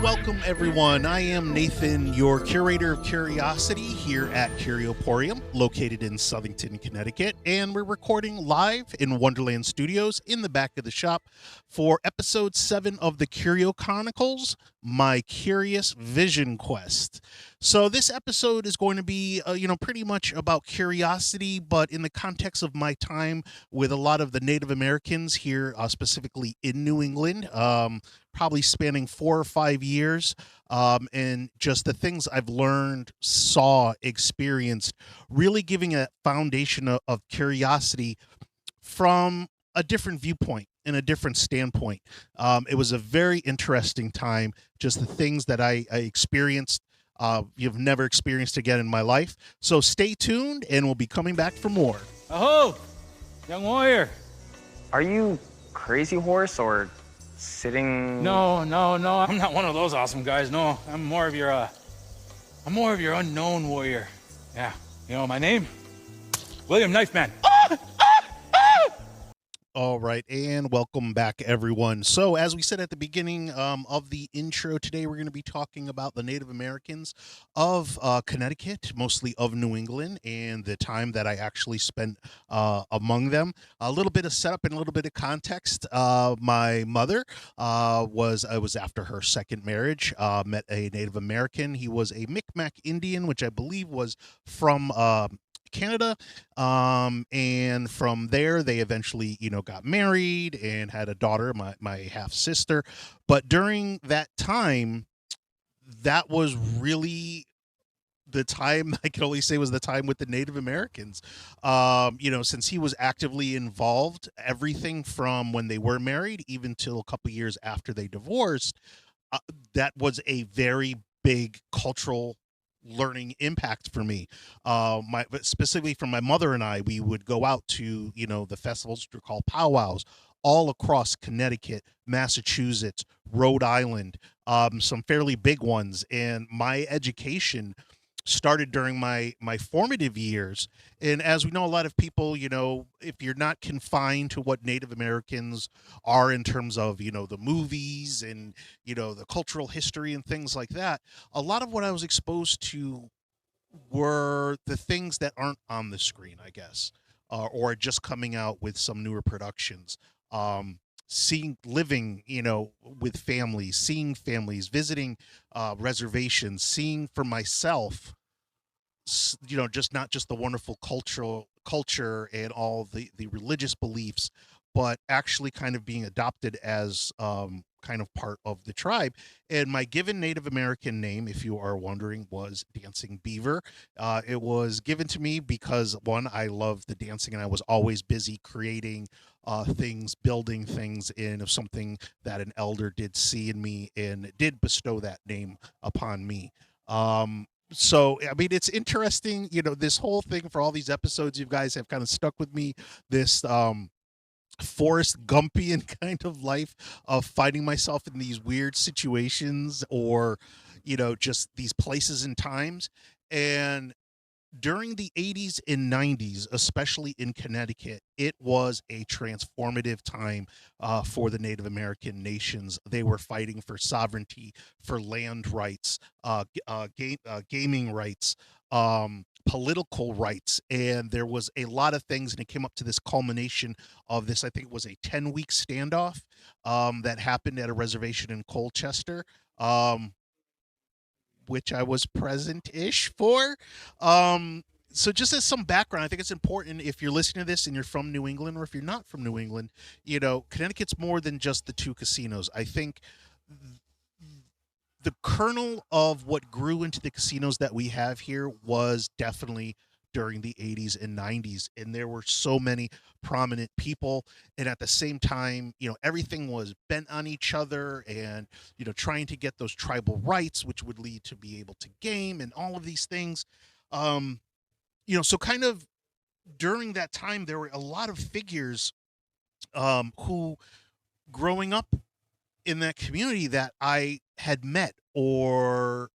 Welcome, everyone. I am Nathan, your curator of curiosity here at Curioporium, located in Southington, Connecticut, and we're recording live in Wonderland Studios in the back of the shop for episode 7 of the Curio Chronicles, My Curious Vision Quest. So this episode is going to be, pretty much about curiosity, but in the context of my time with a lot of the Native Americans here, specifically in New England. Probably spanning 4 or 5 years, and just the things I've learned, saw, experienced, really giving a foundation of curiosity from a different viewpoint and a different standpoint. It was a very interesting time, just the things that I experienced. You've never experienced again in my life. So stay tuned, and we'll be coming back for more. Aho! Young warrior. Are you Crazy Horse or sitting? No. I'm not one of those awesome guys. No, I'm more of your unknown warrior. Yeah. You know my name? William Knifeman. All right, and welcome back, everyone. So, as we said at the beginning of the intro, today we're going to be talking about the Native Americans of Connecticut, mostly of New England, and the time that I actually spent among them. A little bit of setup and a little bit of context. My mother was after her second marriage, met a Native American. He was a Micmac Indian, which I believe was from Canada, and from there they eventually got married and had a daughter, my half sister. But during that time, that was really the time I can only say was the time with the Native Americans. Since he was actively involved, everything from when they were married even till a couple years after they divorced, that was a very big cultural learning impact for me. Specifically from my mother and I, we would go out to the festivals which are called powwows all across Connecticut, Massachusetts, Rhode Island, some fairly big ones. And my education started during my formative years. And as we know, a lot of people, if you're not confined to what Native Americans are in terms of the movies and the cultural history and things like that, a lot of what I was exposed to were the things that aren't on the screen, I guess, or just coming out with some newer productions. Living with families, seeing families, visiting reservations, seeing for myself, just not just the wonderful culture and all the religious beliefs, but actually kind of being adopted as kind of part of the tribe. And my given Native American name, if you are wondering, was Dancing Beaver. It was given to me because, one, I love the dancing and I was always busy creating things, building things in of something that an elder did see in me and did bestow that name upon me. So, I mean, it's interesting, this whole thing for all these episodes, you guys have kind of stuck with me, this Forrest Gumpian kind of life of finding myself in these weird situations or, just these places and times. And during the 80s and 90s, especially in Connecticut, it was a transformative time for the Native American nations. They were fighting for sovereignty, for land rights, gaming rights, political rights, and there was a lot of things, and it came up to this culmination of this, I think it was a 10-week standoff that happened at a reservation in Colchester. Which I was present-ish for. So just as some background, I think it's important if you're listening to this and you're from New England, or if you're not from New England, Connecticut's more than just the 2 casinos. I think the kernel of what grew into the casinos that we have here was definitely during the 80s and 90s, and there were so many prominent people, and at the same time everything was bent on each other and trying to get those tribal rights, which would lead to be able to game and all of these things. So kind of during that time there were a lot of figures who, growing up in that community, that I had met or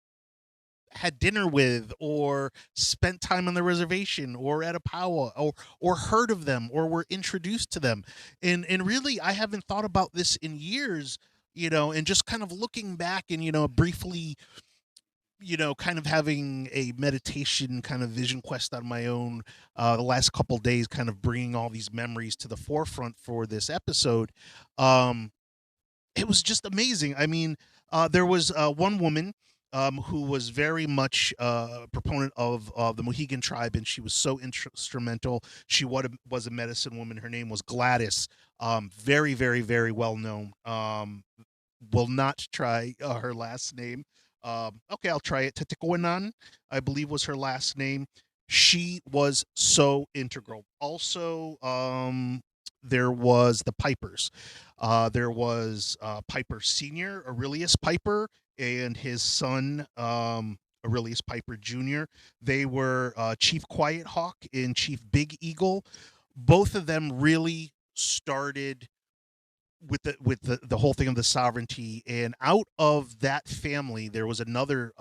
had dinner with or spent time on the reservation or at a powwow or heard of them or were introduced to them. And really, I haven't thought about this in years, and just kind of looking back and, briefly, kind of having a meditation kind of vision quest on my own, the last couple days, kind of bringing all these memories to the forefront for this episode. Um, it was just amazing. I mean, there was one woman who was very much a proponent of the Mohegan tribe, and she was so instrumental. She was a medicine woman. Her name was Gladys. Very, very, very well known. Will not try her last name. Okay, I'll try it. Tatikawanan, I believe, was her last name. She was so integral. Also, there was the Pipers. There was Piper Senior, Aurelius Piper, and his son, Aurelius Piper Jr. They were Chief Quiet Hawk and Chief Big Eagle. Both of them really started with the whole thing of the sovereignty, and out of that family there was another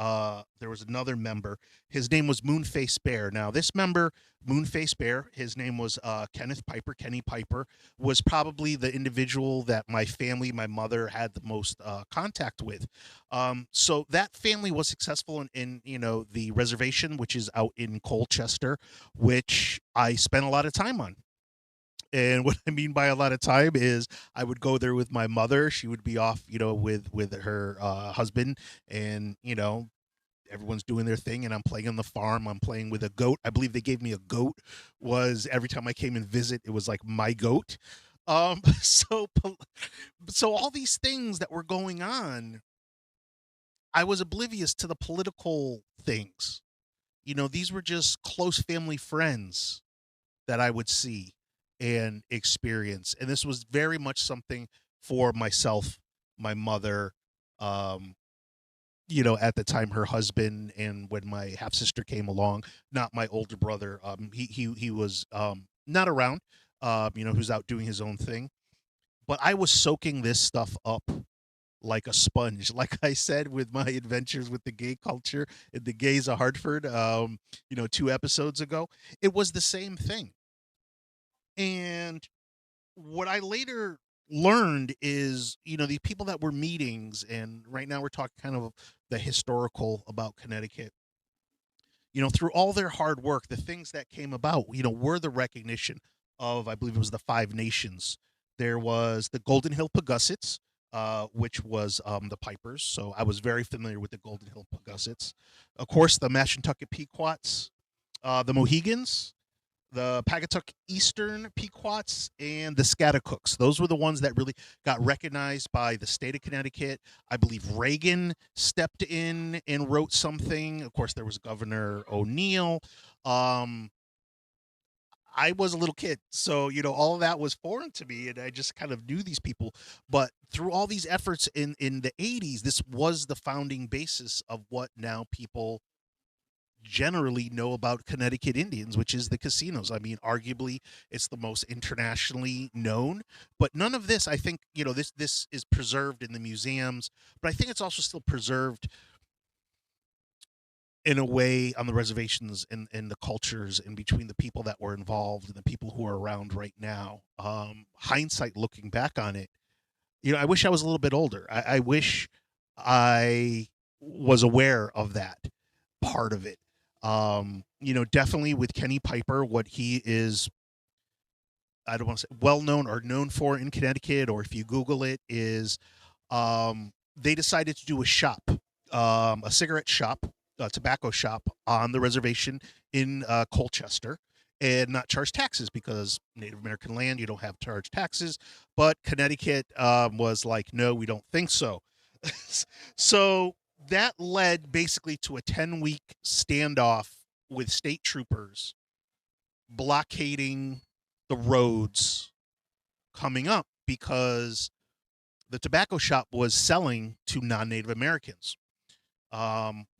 member. His name was Moonface Bear. Now this member, Moonface Bear, his name was Kenny Piper, was probably the individual that my family, my mother, had the most contact with. So that family was successful in the reservation, which is out in Colchester, which I spent a lot of time on. And what I mean by a lot of time is I would go there with my mother. She would be off, with her husband, and everyone's doing their thing, and I'm playing on the farm. I'm playing with a goat. I believe they gave me a goat. Was every time I came and visit, it was like my goat. So so all these things that were going on, I was oblivious to the political things. These were just close family friends that I would see and experience. And this was very much something for myself, my mother, um, at the time her husband, and when my half sister came along, not my older brother. He was not around, who's out doing his own thing. But I was soaking this stuff up like a sponge. Like I said, with my adventures with the gay culture and the gays of Hartford, 2 episodes ago, it was the same thing. And what I later learned is, these people that were meetings, and right now we're talking kind of the historical about Connecticut. Through all their hard work, the things that came about, were the recognition of, I believe it was the Five Nations. There was the Golden Hill Pegussets, which was the Pipers. So I was very familiar with the Golden Hill Pegussets. Of course, the Mashantucket Pequots, the Mohegans, the Pagatuck Eastern Pequots, and the Scatacooks. Those were the ones that really got recognized by the state of Connecticut. I believe Reagan stepped in and wrote something. Of course, there was Governor O'Neill. Um, I was a little kid, so all of that was foreign to me, and I just kind of knew these people. But through all these efforts in the '80s, this was the founding basis of what now people generally know about Connecticut Indians, which is the casinos. I mean, arguably, it's the most internationally known. But none of this, I think, this is preserved in the museums. But I think it's also still preserved in a way on the reservations and the cultures and between the people that were involved and the people who are around right now. Hindsight, looking back on it, I wish I was a little bit older. I wish I was aware of that part of it. Definitely with Kenny Piper, what he is, I don't want to say well known or known for in Connecticut, or if you Google it, is they decided to do a shop, a cigarette shop, a tobacco shop on the reservation in Colchester, and not charge taxes, because Native American land, you don't have to charge taxes. But Connecticut was like, no, we don't think so. So that led basically to a 10-week standoff with state troopers blockading the roads coming up, because the tobacco shop was selling to non-Native Americans,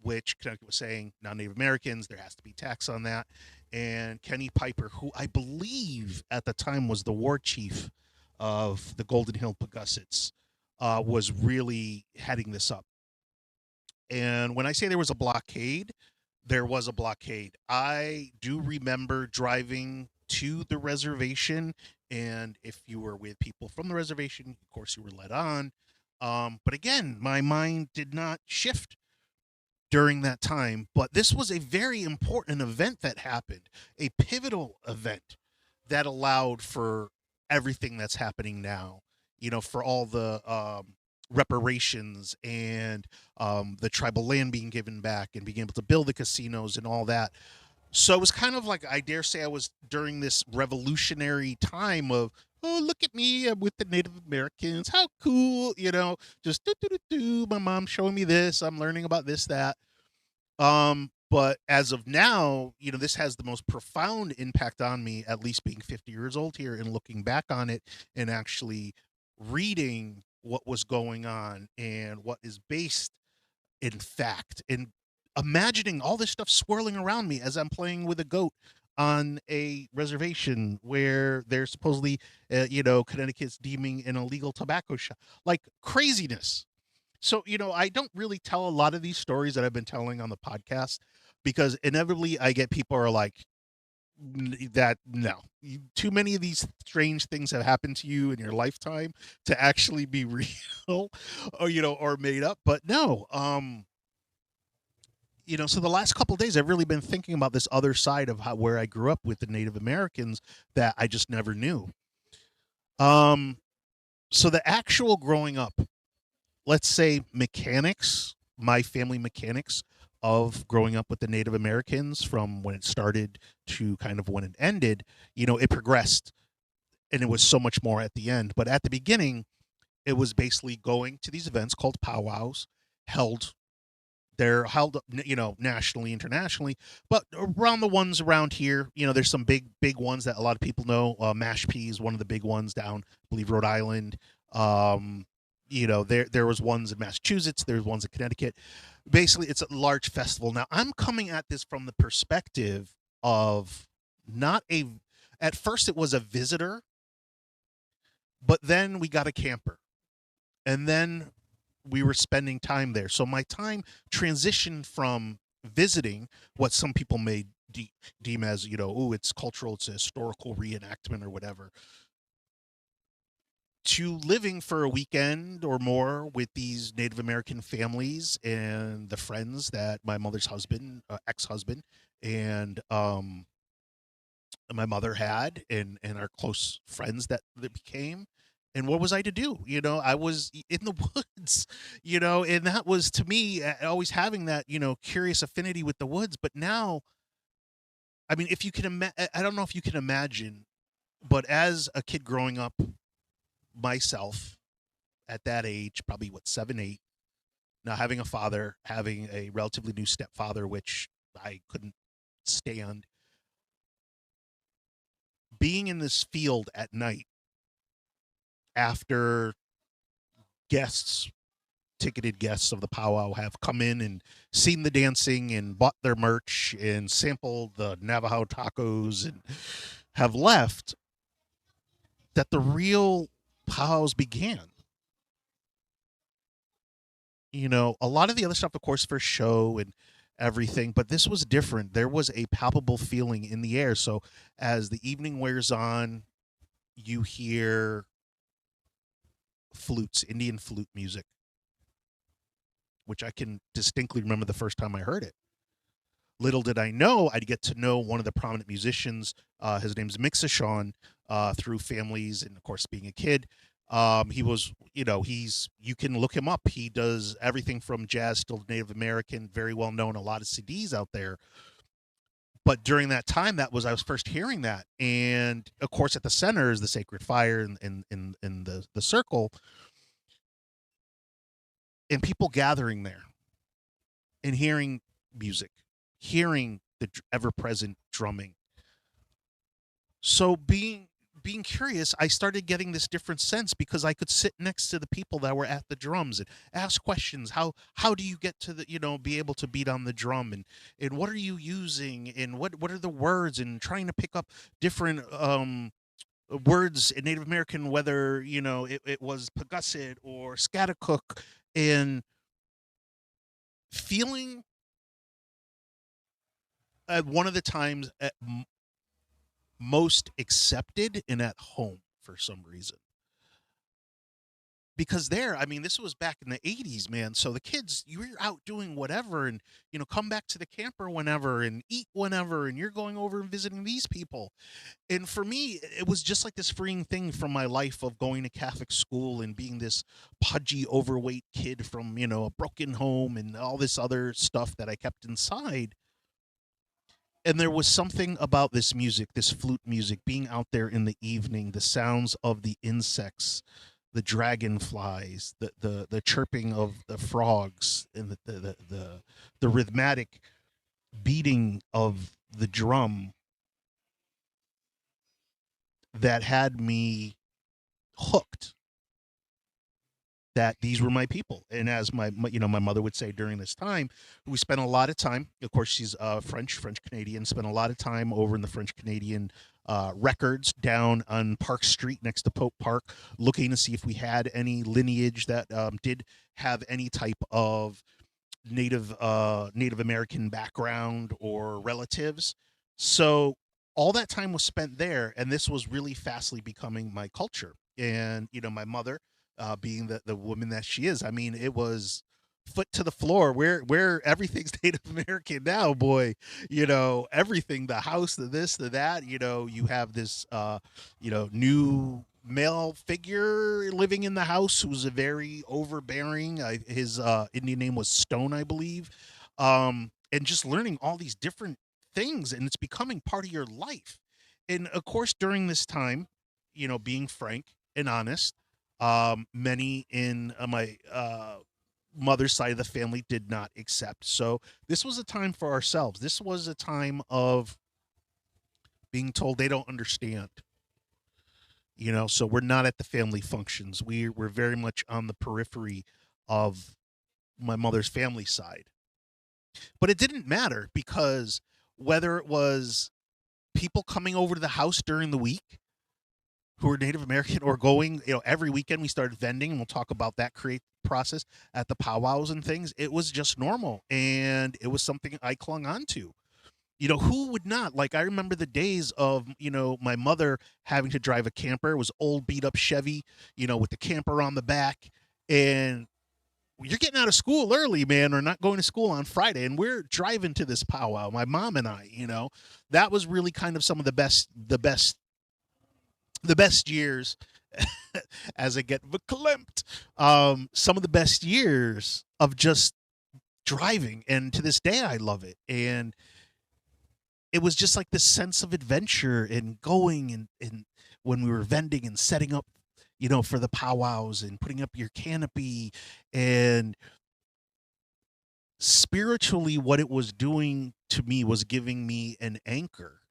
which Connecticut was saying non-Native Americans, there has to be tax on that. And Kenny Piper, who I believe at the time was the war chief of the Golden Hill Pegussets, was really heading this up. And when I say there was a blockade, there was a blockade. I do remember driving to the reservation, and if you were with people from the reservation, of course, you were led on. But again, my mind did not shift during that time. But this was a very important event that happened, a pivotal event that allowed for everything that's happening now. For all the reparations and the tribal land being given back and being able to build the casinos and all that. So it was kind of like, I dare say, I was during this revolutionary time of, oh, look at me, I'm with the Native Americans, how cool, just do do do do. My mom's showing me this, I'm learning about this, that. But as of now, this has the most profound impact on me, at least being 50 years old here and looking back on it and actually reading what was going on and what is based in fact, and imagining all this stuff swirling around me as I'm playing with a goat on a reservation where they're supposedly, Connecticut's deeming an illegal tobacco shop, like craziness. So, I don't really tell a lot of these stories that I've been telling on the podcast because inevitably I get people are like, that no, too many of these strange things have happened to you in your lifetime to actually be real or made up. But no, so the last couple of days I've really been thinking about this other side of where I grew up with the Native Americans that I just never knew. Um, so the actual growing up, let's say mechanics, my family mechanics of growing up with the Native Americans from when it started to kind of when it ended, it progressed and it was so much more at the end. But at the beginning, it was basically going to these events called powwows held they're held, nationally, internationally, but around the ones around here, there's some big ones that a lot of people know. Mashpee is one of the big ones down, I believe, Rhode Island. There was ones in Massachusetts. There's ones in Connecticut. Basically, it's a large festival. Now, I'm coming at this from the perspective of not a. At first, it was a visitor, but then we got a camper, and then we were spending time there. So my time transitioned from visiting what some people may deem as, oh, it's cultural, it's a historical reenactment or whatever, to living for a weekend or more with these Native American families and the friends that my mother's husband, ex-husband, and my mother had, and our close friends that became. And what was I to do? I was in the woods, and that was to me always having that, curious affinity with the woods. But now, I mean, if you can I don't know if you can imagine, but as a kid growing up myself at that age, probably what, 7, 8, now having a father, having a relatively new stepfather, which I couldn't stand, being in this field at night after guests, ticketed guests of the powwow, have come in and seen the dancing and bought their merch and sampled the Navajo tacos and have left, that the real powwows began. A lot of the other stuff, of course, for show and everything, but this was different. There was a palpable feeling in the air. So as the evening wears on, you hear flutes, Indian flute music, which I can distinctly remember the first time I heard it. Little did I know I'd get to know one of the prominent musicians. His name's Mixashon, through families and, of course, being a kid. He was, you can look him up. He does everything from jazz to Native American, very well known, a lot of CDs out there. But during that time, I was first hearing that. And of course, at the center is the sacred fire in the circle, and people gathering there and hearing music, hearing the ever present drumming. So being curious, I started getting this different sense because I could sit next to the people that were at the drums and ask questions. How do you get to the, be able to beat on the drum, and what are you using, and what are the words, and trying to pick up different words in Native American, whether it was Pagusset or Scattercook, and feeling at one of the times at most accepted and at home for some reason. because there, I mean, this was back in the 80s, man. So the kids, you were out doing whatever and, come back to the camper whenever and eat whenever. And you're going over and visiting these people. And for me, it was just like this freeing thing from my life of going to Catholic school and being this pudgy, overweight kid from, a broken home and all this other stuff that I kept inside. And there was something about this music, this flute music, being out there in the evening, the sounds of the insects, the dragonflies, the chirping of the frogs, and the rhythmic beating of the drum that had me hooked that these were my people. And as my mother would say during this time, we spent a lot of time, of course she's French Canadian, spent a lot of time over in the French Canadian records down on Park Street next to Pope Park, looking to see if we had any lineage that did have any type of Native American background or relatives. So all that time was spent there, and this was really fastly becoming my culture. And my mother, being the woman that she is, I mean, it was foot to the floor where everything's Native American now, boy. Everything, the house, the this, the that. You have this new male figure living in the house who's a very overbearing. His Indian name was Stone, I believe. And just learning all these different things, and it's becoming part of your life. And of course, during this time, being frank and honest, many in my mother's side of the family did not accept. So this was a time for ourselves. This was a time of being told they don't understand. So we're not at the family functions. We're very much on the periphery of my mother's family side. But it didn't matter, because whether it was people coming over to the house during the week who were Native American, or going, every weekend we started vending, and we'll talk about that create process at the powwows and things. It was just normal, and it was something I clung on to. Who would not? Like, I remember the days of, my mother having to drive a camper. It was old beat up Chevy, with the camper on the back. And you're getting out of school early, man, or not going to school on Friday. And we're driving to this powwow, my mom and I, that was really kind of some of the best years as I get verklempt. Some of the best years of just driving. And to this day, I love it. And it was just like this sense of adventure and going, and when we were vending and setting up, for the powwows and putting up your canopy, and spiritually what it was doing to me was giving me an anchor.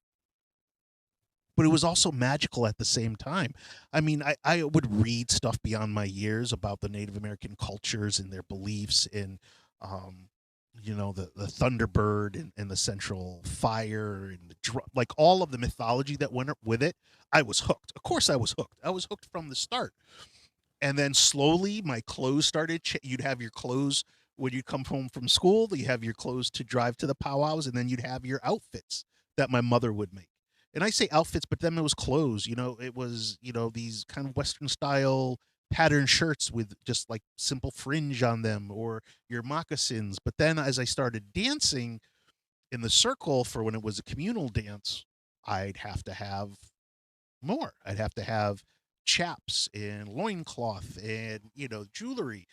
But it was also magical at the same time. I mean, I would read stuff beyond my years about the Native American cultures and their beliefs, and the Thunderbird, and the Central Fire, and like all of the mythology that went with it. I was hooked. Of course, I was hooked. I was hooked from the start. And then slowly, my clothes started. You'd have your clothes when you come home from school. You have your clothes to drive to the powwows, and then you'd have your outfits that my mother would make. And I say outfits, but then it was clothes. It was these kind of Western style pattern shirts with just like simple fringe on them, or your moccasins. But then as I started dancing in the circle for when it was a communal dance, I'd have to have more. I'd have to have chaps and loincloth and, jewelry.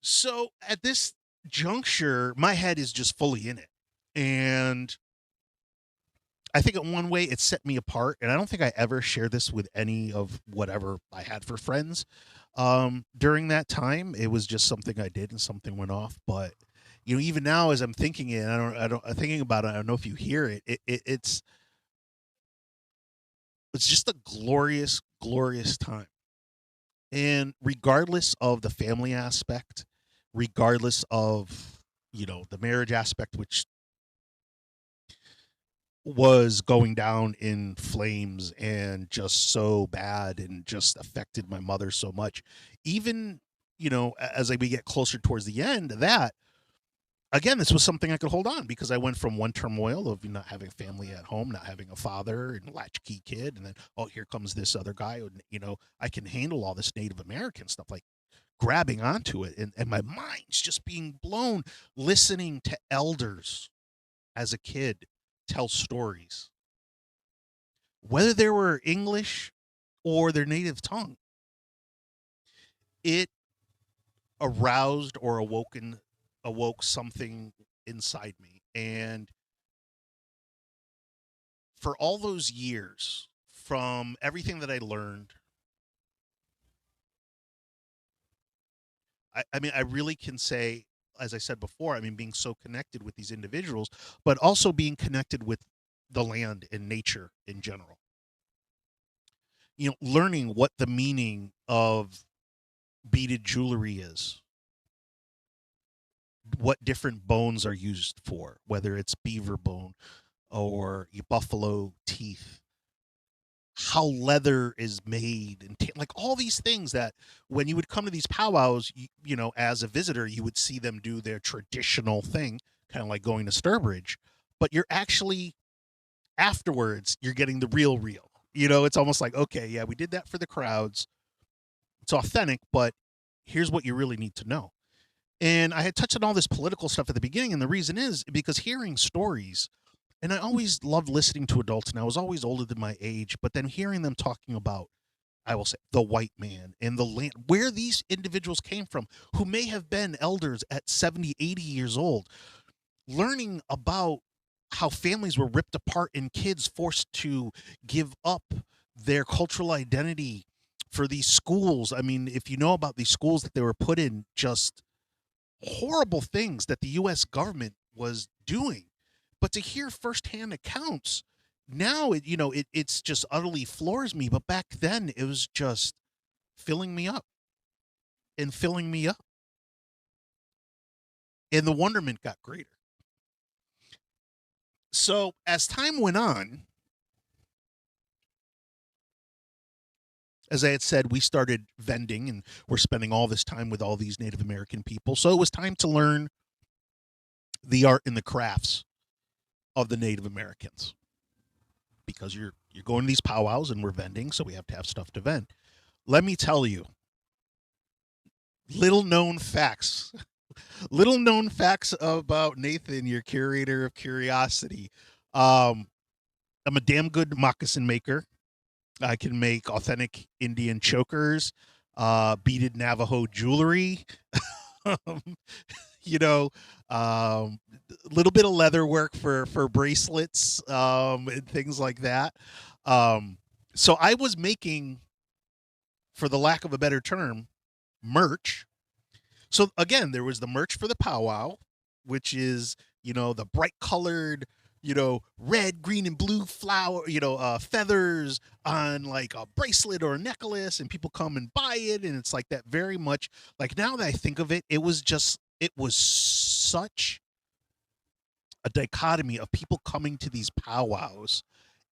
So at this juncture, my head is just fully in it. And I think in one way it set me apart, and I don't think I ever shared this with any of whatever I had for friends during that time. It was just something I did, and something went off. But even now, as I'm thinking it, I'm thinking about it. I don't know if you hear it. It's just a glorious, glorious time. And regardless of the family aspect, regardless of the marriage aspect, which was going down in flames and just so bad and just affected my mother so much. Even, as we get closer towards the end of that, again, this was something I could hold on because I went from one turmoil of not having a family at home, not having a father and a latchkey kid, and then oh, here comes this other guy, and I can handle all this Native American stuff, like grabbing onto it, and my mind's just being blown listening to elders as a kid tell stories, whether they were English or their native tongue. It aroused or awoke something inside me, and for all those years, from everything that I learned, I mean, I really can say, as I said before, I mean, being so connected with these individuals, but also being connected with the land and nature in general. Learning what the meaning of beaded jewelry is, what different bones are used for, whether it's beaver bone or buffalo teeth, how leather is made, and like all these things that when you would come to these powwows, as a visitor, you would see them do their traditional thing, kind of like going to Sturbridge, but you're actually afterwards you're getting the real. It's almost like, okay, yeah, we did that for the crowds. It's authentic, but here's what you really need to know. And I had touched on all this political stuff at the beginning, and the reason is because hearing stories, and I always loved listening to adults, and I was always older than my age, but then hearing them talking about, I will say, the white man and the land, where these individuals came from, who may have been elders at 70, 80 years old, learning about how families were ripped apart and kids forced to give up their cultural identity for these schools. I mean, if you know about these schools that they were put in, just horrible things that the US government was doing. But to hear firsthand accounts now, it's just utterly floors me. But back then, it was just filling me up and filling me up. And the wonderment got greater. So as time went on, as I had said, we started vending and we're spending all this time with all these Native American people. So it was time to learn the art and the crafts of the Native Americans, because you're going to these powwows and we're vending, so we have to have stuff to vend. Let me tell you, little known facts about Nathan, your curator of curiosity. I'm a damn good moccasin maker. I can make authentic Indian chokers, beaded Navajo jewelry, you know, a little bit of leather work for bracelets, and things like that. So I was making, for the lack of a better term, merch. So again, there was the merch for the powwow, which is, the bright colored, red, green, and blue flower, feathers on like a bracelet or a necklace, and people come and buy it. And it's like that, very much like, now that I think of it, it was such a dichotomy of people coming to these powwows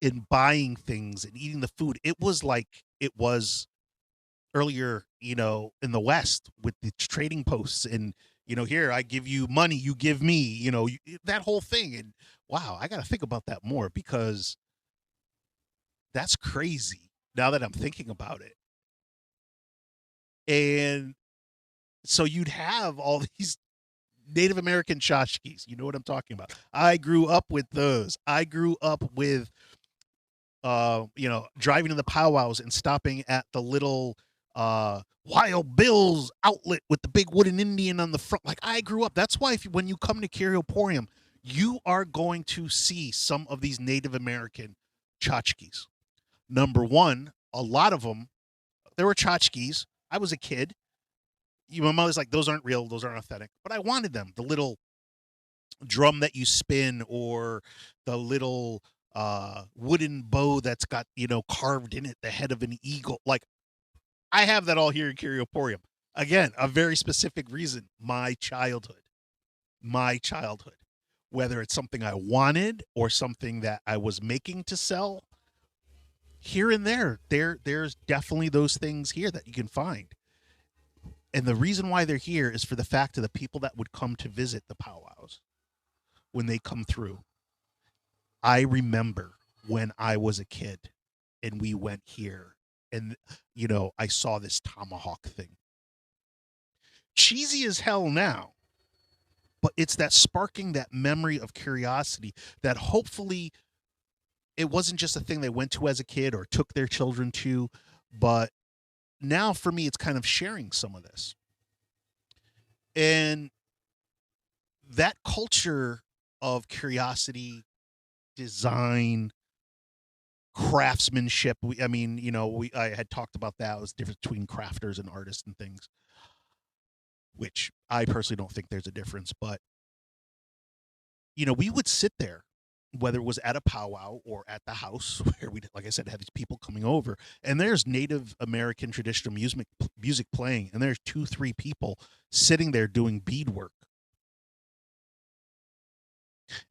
and buying things and eating the food. It was like it was earlier, in the West with the trading posts, and here, I give you money, you give me, that whole thing. And wow, I got to think about that more, because that's crazy now that I'm thinking about it. And so you'd have all these Native American tchotchkes. You know what I'm talking about. I grew up with those. I grew up with, driving to the powwows and stopping at the little Wild Bill's outlet with the big wooden Indian on the front. Like, I grew up. That's why when you come to Curioporium, you are going to see some of these Native American tchotchkes. Number one, a lot of them, there were tchotchkes. I was a kid. My mother's like, those aren't real, those aren't authentic. But I wanted them. The little drum that you spin, or the little wooden bow that's got, carved in it the head of an eagle. Like, I have that all here in Curioporium. Again, a very specific reason. My childhood. Whether it's something I wanted or something that I was making to sell, here and there's definitely those things here that you can find. And the reason why they're here is for the fact of the people that would come to visit the powwows when they come through. I remember when I was a kid and we went here and, I saw this tomahawk thing. Cheesy as hell now, but it's that sparking that memory of curiosity that hopefully it wasn't just a thing they went to as a kid or took their children to, but now for me, it's kind of sharing some of this. And that culture of curiosity, design, craftsmanship. I had talked about that. It was the difference between crafters and artists and things, which I personally don't think there's a difference. But, we would sit there, whether it was at a powwow or at the house where we, like I said, had these people coming over, and there's Native American traditional music playing, and there's 2-3 people sitting there doing beadwork.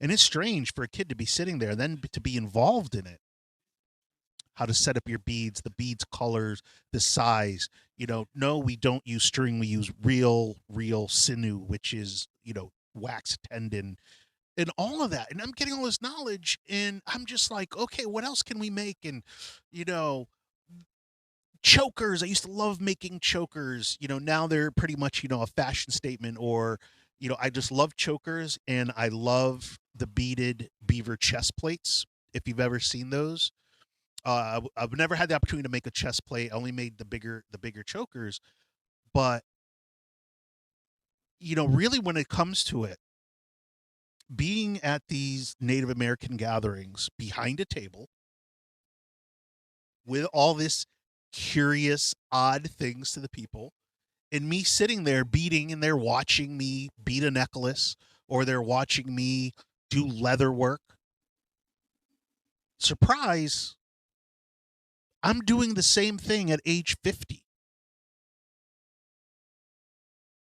And it's strange for a kid to be sitting there, then to be involved in it. How to set up your beads, the beads colors, the size. No, we don't use string. We use real sinew, which is, wax tendon and all of that. And I'm getting all this knowledge and I'm just like, okay, what else can we make? And, you know, chokers. I used to love making chokers. Now they're pretty much, a fashion statement or, I just love chokers and I love the beaded beaver chest plates. If you've ever seen those, I've never had the opportunity to make a chest plate. I only made the bigger chokers, but really when it comes to it, being at these Native American gatherings behind a table with all this curious, odd things to the people, and me sitting there beading, and they're watching me beat a necklace, or they're watching me do leather work. Surprise, I'm doing the same thing at age 50.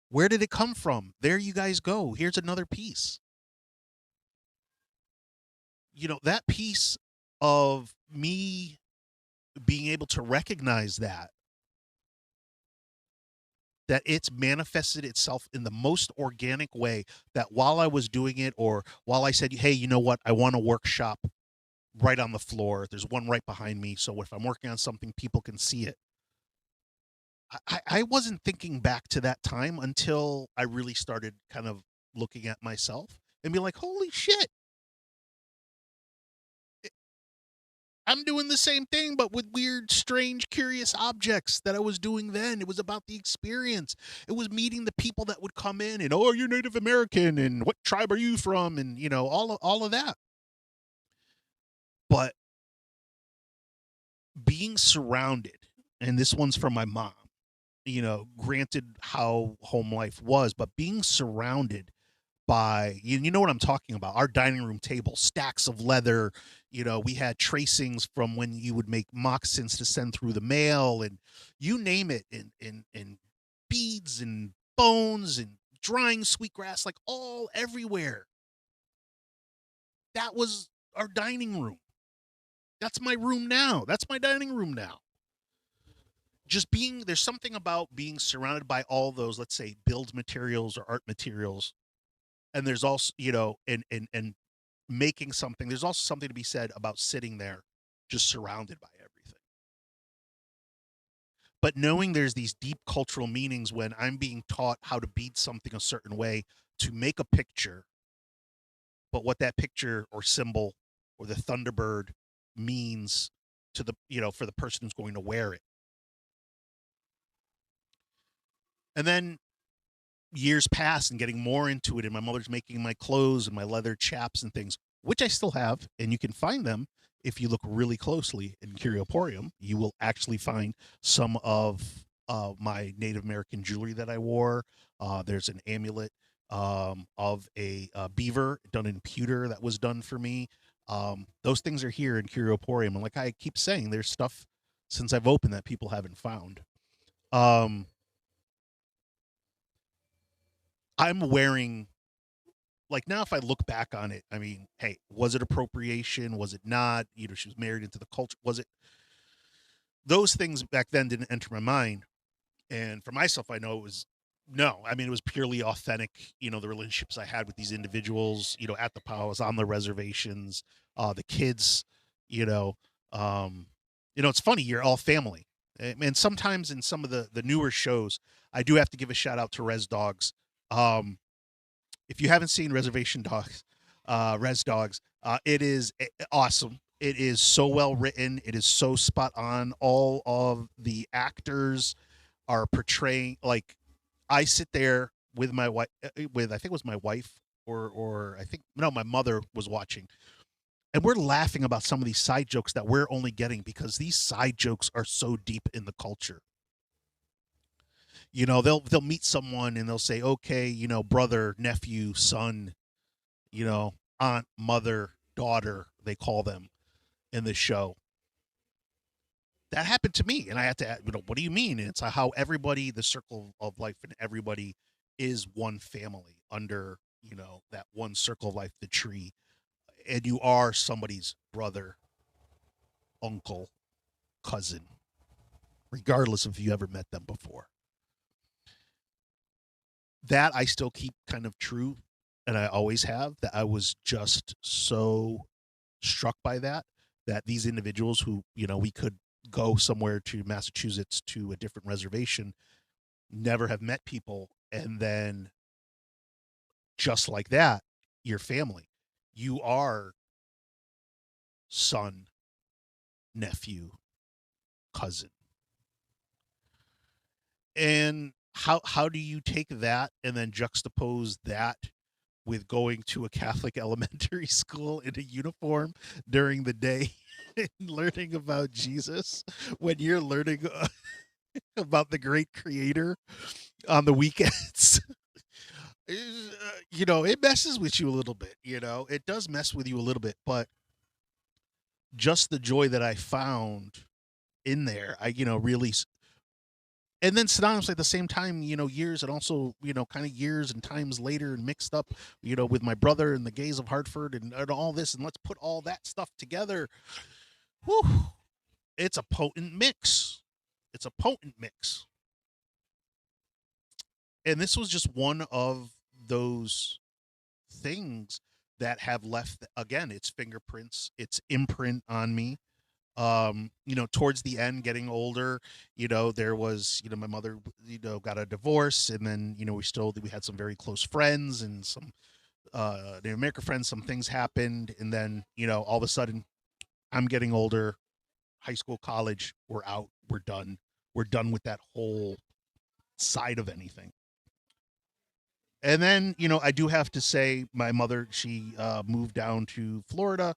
Where did it come from? There you guys go. Here's another piece. That piece of me being able to recognize that it's manifested itself in the most organic way, that while I was doing it or while I said, hey, you know what, I want a workshop right on the floor. There's one right behind me. So if I'm working on something, people can see it. I wasn't thinking back to that time until I really started kind of looking at myself and be like, holy shit, I'm doing the same thing, but with weird, strange, curious objects that I was doing then. It was about the experience. It was meeting the people that would come in and, oh, you're Native American and what tribe are you from? And, all of that. But being surrounded, and this one's from my mom, granted how home life was, but being surrounded by, you know what I'm talking about, our dining room table, stacks of leather. We had tracings from when you would make moccasins to send through the mail, and you name it, and beads and bones and drying sweetgrass, like all everywhere. That was our dining room. That's my room now. That's my dining room now. There's something about being surrounded by all those, let's say, build materials or art materials. And there's also, and making something. There's also something to be said about sitting there just surrounded by everything. But knowing there's these deep cultural meanings when I'm being taught how to bead something a certain way to make a picture, but what that picture or symbol or the Thunderbird means to the, for the person who's going to wear it. And then years pass and getting more into it, and my mother's making my clothes and my leather chaps and things, which I still have, and you can find them if you look really closely in Curioporium. You will actually find some of my Native American jewelry that I wore. There's an amulet of a beaver done in pewter that was done for me. Those things are here in Curioporium, and like I keep saying, there's stuff since I've opened that people haven't found. I'm wearing, like, now if I look back on it, I mean, hey, was it appropriation? Was it not? She was married into the culture. Was it? Those things back then didn't enter my mind. And for myself, I know it was no. I mean, it was purely authentic. The relationships I had with these individuals. At the powwows, on the reservations, the kids. You know, um, it's funny. You're all family, and sometimes in some of the newer shows, I do have to give a shout out to Res Dogs. Um, if you haven't seen Reservation Dogs, Res Dogs, it is awesome. It is so well written. It is so spot on. All of the actors are portraying like I sit there with my wife, with I think it was my wife or I think no, my mother was watching, and we're laughing about some of these side jokes that we're only getting because these side jokes are so deep in the culture. They'll meet someone and they'll say, okay, brother, nephew, son, aunt, mother, daughter, they call them in the show. That happened to me, and I had to, what do you mean? And it's how everybody, the circle of life, and everybody is one family under, that one circle of life, the tree, and you are somebody's brother, uncle, cousin, regardless if you ever met them before. That I still keep kind of true, and I always have. That I was just so struck by that these individuals who we could go somewhere to Massachusetts to a different reservation, never have met people, and then just like that, your family, you are son, nephew, cousin. And how do you take that and then juxtapose that with going to a Catholic elementary school in a uniform during the day and learning about Jesus when you're learning about the great creator on the weekends? It messes with you a little bit. It does mess with you a little bit, but just the joy that I found in there, I, really. And then synonymously at the same time, years and also, kind of years and times later and mixed up, with my brother and the gays of Hartford and all this. And let's put all that stuff together. Whew, it's a potent mix. It's a potent mix. And this was just one of those things that have left, again, its fingerprints, its imprint on me. Towards the end, getting older, there was, my mother, got a divorce, and then, we had some very close friends and some Native American friends. Some things happened, and then, all of a sudden, I'm getting older. High school, college, we're out, we're done. We're done with that whole side of anything. And then, I do have to say, my mother, she moved down to Florida,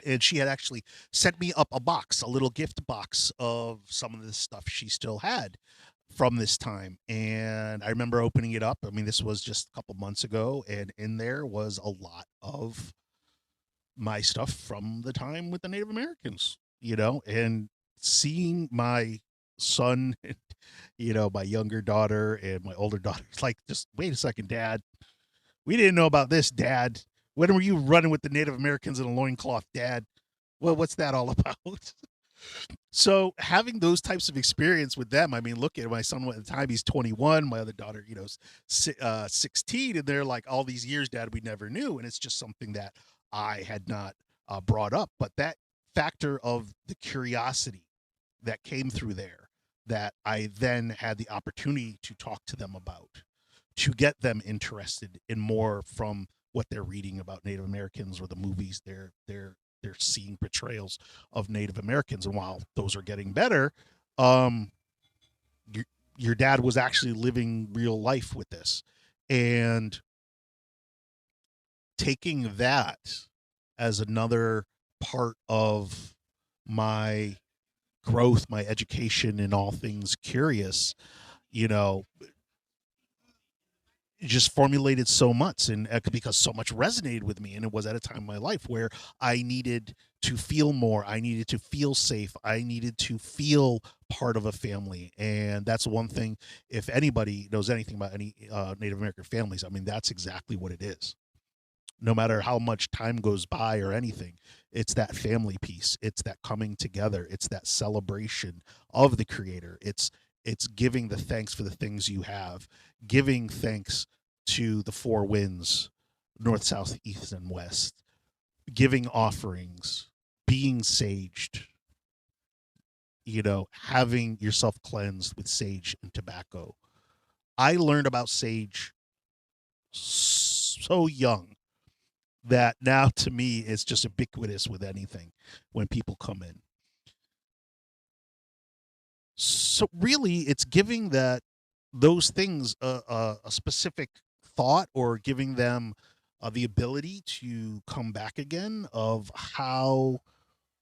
and she had actually sent me up a box, a little gift box of some of the stuff she still had from this time. And I remember opening it up. I mean, this was just a couple months ago, and in there was a lot of my stuff from the time with the Native Americans, and seeing my son, and, my younger daughter and my older daughter, it's like, just wait a second, Dad. We didn't know about this, Dad. When were you running with the Native Americans in a loincloth, Dad? Well, what's that all about? So having those types of experience with them, I mean, look at my son at the time, he's 21, my other daughter, 16, and they're like, all these years, Dad, we never knew. And it's just something that I had not brought up. But that factor of the curiosity that came through there, that I then had the opportunity to talk to them about, to get them interested in more from what they're reading about Native Americans or the movies they're seeing portrayals of Native Americans. And while those are getting better, um, your dad was actually living real life with this, and taking that as another part of my growth, my education in all things curious, you know, just formulated so much, and because so much resonated with me, and it was at a time in my life where I needed to feel more, I needed to feel safe, I needed to feel part of a family. And that's one thing, if anybody knows anything about any Native American families, I mean, that's exactly what it is. No matter how much time goes by or anything, it's that family piece, it's that coming together, it's that celebration of the creator, It's giving the thanks for the things you have, giving thanks to the four winds, north, south, east, and west, giving offerings, being saged, having yourself cleansed with sage and tobacco. I learned about sage so young that now to me it's just ubiquitous with anything when people come in. So really, it's giving those things a specific thought, or giving them the ability to come back again, of how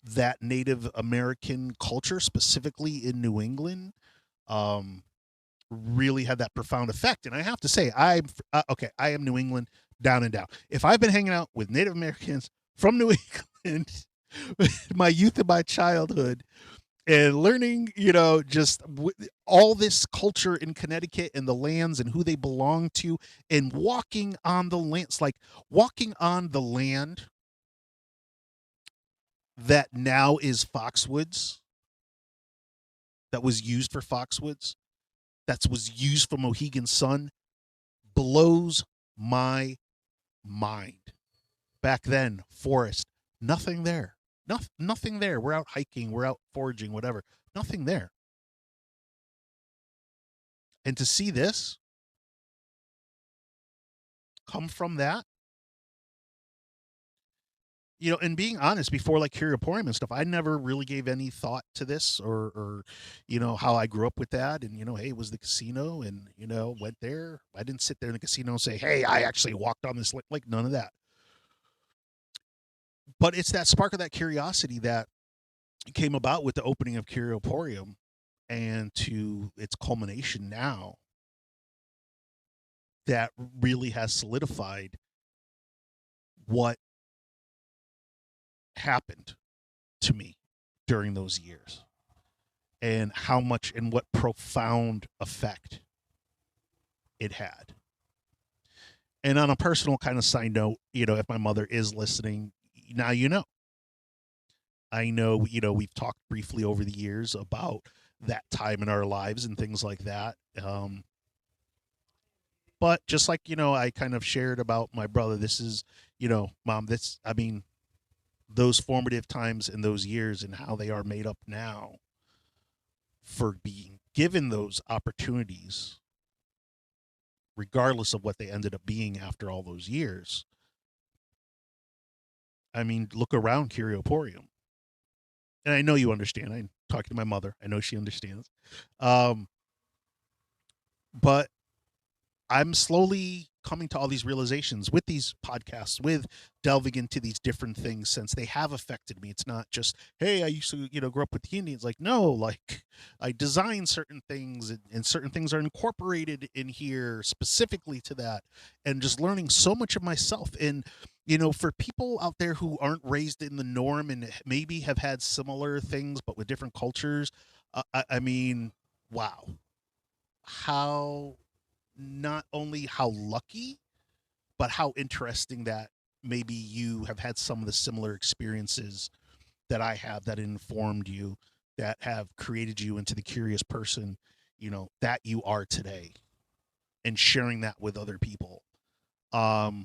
that Native American culture, specifically in New England, um, really had that profound effect. And I have to say, okay. I am New England down and down. If I've been hanging out with Native Americans from New England, my youth and my childhood, and learning, just all this culture in Connecticut and the lands and who they belong to, and walking on the lands, like walking on the land that now is Foxwoods, that was used for Foxwoods, that was used for Mohegan Sun, blows my mind. Back then, forest, nothing there. Nothing there. We're out hiking, we're out foraging, whatever. Nothing there. And to see this come from that, and being honest, before like Curioporium and stuff, I never really gave any thought to this, or how I grew up with that. And, hey, it was the casino, and, went there. I didn't sit there in the casino and say, hey, I actually walked on this, like none of that. But it's that spark of that curiosity that came about with the opening of Curioporium, and to its culmination now, that really has solidified what happened to me during those years, and how much and what profound effect it had. And on a personal kind of side note, if my mother is listening, now I know, we've talked briefly over the years about that time in our lives and things like that. But just like, I kind of shared about my brother, this is, Mom, those formative times in those years, and how they are made up now for being given those opportunities, regardless of what they ended up being after all those years. Look around Curioporium. And I know you understand. I'm talking to my mother. I know she understands. But I'm slowly coming to all these realizations with these podcasts, with delving into these different things, since they have affected me. It's not just, hey, I used to, grow up with the Indians. Like, no, like I design certain things, and certain things are incorporated in here specifically to that, and just learning so much of myself. And, for people out there who aren't raised in the norm and maybe have had similar things, but with different cultures, wow, how, not only how lucky, but how interesting that maybe you have had some of the similar experiences that I have, that informed you, that have created you into the curious person, that you are today, and sharing that with other people. I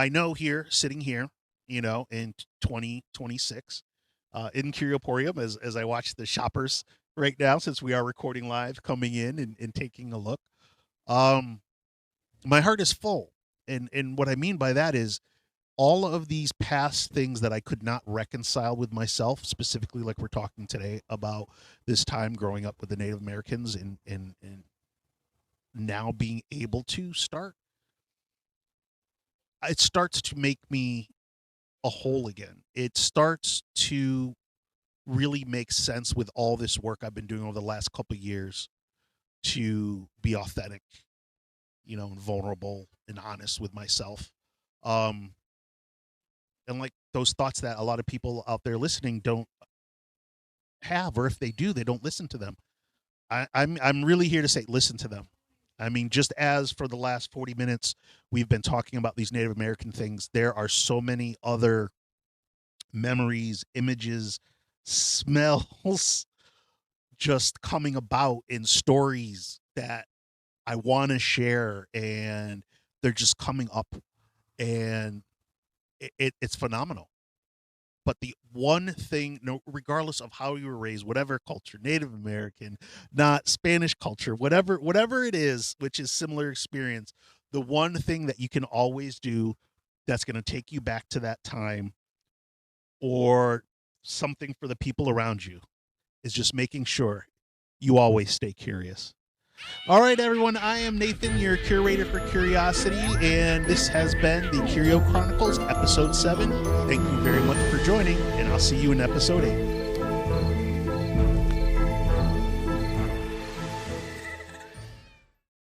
know here, sitting here, in 2026, in Curioporium, as I watch the shoppers right now, since we are recording live, coming in and taking a look, my heart is full. And what I mean by that is, all of these past things that I could not reconcile with myself, specifically like we're talking today about this time growing up with the Native Americans, and now being able to start, it starts to make me a whole again. It starts to really make sense with all this work I've been doing over the last couple of years, to be authentic, and vulnerable and honest with myself. Um, and like those thoughts that a lot of people out there listening don't have, or if they do, they don't listen to them. I'm really here to say, listen to them. Just as for the last 40 minutes, we've been talking about these Native American things, there are so many other memories, images, smells, just coming about in stories that I want to share, and they're just coming up, and it's phenomenal. But the one thing, no, regardless of how you were raised, whatever culture, Native American, not Spanish culture, whatever it is, which is similar experience, the one thing that you can always do that's going to take you back to that time or something for the people around you is just making sure you always stay curious. All right, everyone. I am Nathan, your curator for curiosity, and this has been the Curio Chronicles, episode 7. Thank you very much for joining, and I'll see you in episode 8.